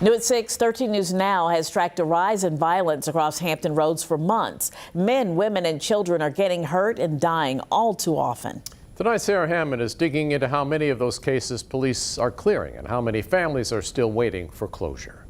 New at 6, 13 News Now has tracked a rise in violence across Hampton Roads for months. Men, women, and children are getting hurt and dying all too often. Tonight, Sarah Hammond is digging into how many of those cases police are clearing and how many families are still waiting for closure.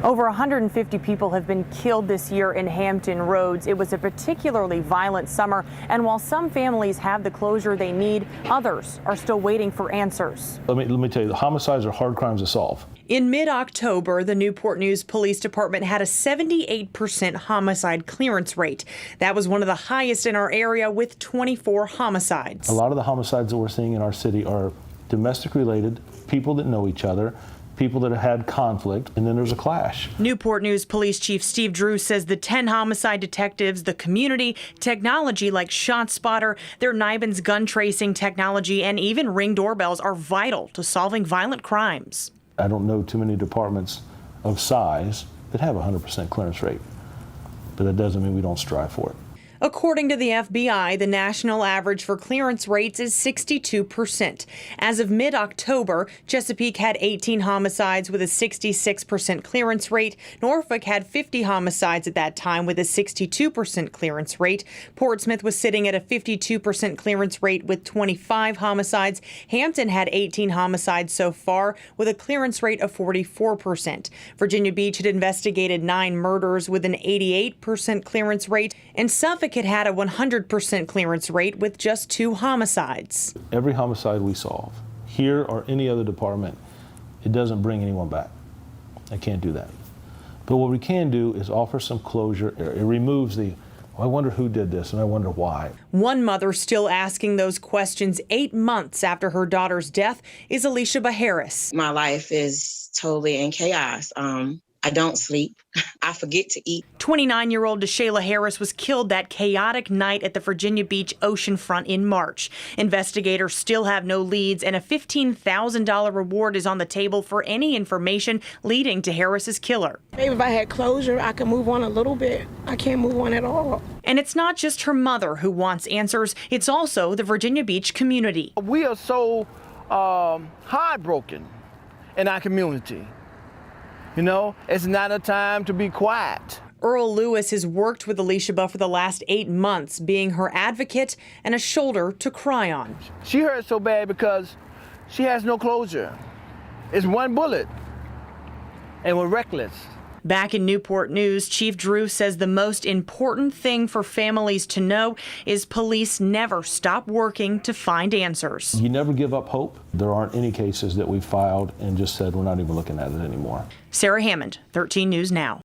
Over 150 people have been killed this year in Hampton Roads. It was a particularly violent summer, and while some families have the closure they need, others are still waiting for answers. Let me tell you, the homicides are hard crimes to solve. In mid-October, the Newport News Police Department had a 78% homicide clearance rate. That was one of the highest in our area, with 24 homicides. A lot of the homicides that we're seeing in our city are domestic related, people that know each other, people that have had conflict, and then there's a clash. Newport News Police Chief Steve Drew says the 10 homicide detectives, the community, technology like ShotSpotter, their NIBIN's gun tracing technology, and even Ring doorbells are vital to solving violent crimes. I don't know too many departments of size that have a 100% clearance rate, but that doesn't mean we don't strive for it. According to the FBI, the national average for clearance rates is 62%. As of mid-October, Chesapeake had 18 homicides with a 66% clearance rate. Norfolk had 50 homicides at that time with a 62% clearance rate. Portsmouth was sitting at a 52% clearance rate with 25 homicides. Hampton had 18 homicides so far with a clearance rate of 44%. Virginia Beach had investigated 9 murders with an 88% clearance rate, and Suffolk had a 100% clearance rate with just 2 homicides. Every homicide we solve, here or any other department, it doesn't bring anyone back. I can't do that. But what we can do is offer some closure. It removes the, I wonder who did this and I wonder why. One mother still asking those questions 8 months after her daughter's death is Alicia Harris. My life is totally in chaos. I don't sleep. I forget to eat. 29-year-old DeShayla Harris was killed that chaotic night at the Virginia Beach oceanfront in March. Investigators still have no leads, and a $15,000 reward is on the table for any information leading to Harris's killer. Maybe if I had closure, I could move on a little bit. I can't move on at all. And it's not just her mother who wants answers. It's also the Virginia Beach community. We are so heartbroken in our community. You know, it's not a time to be quiet. Earl Lewis has worked with Alicia for the last 8 months, being her advocate and a shoulder to cry on. She hurt so bad because she has no closure. It's one bullet, and we're reckless. Back in Newport News, Chief Drew says the most important thing for families to know is police never stop working to find answers. You never give up hope. There aren't any cases that we filed and just said we're not even looking at it anymore. Sarah Hammond, 13 News Now.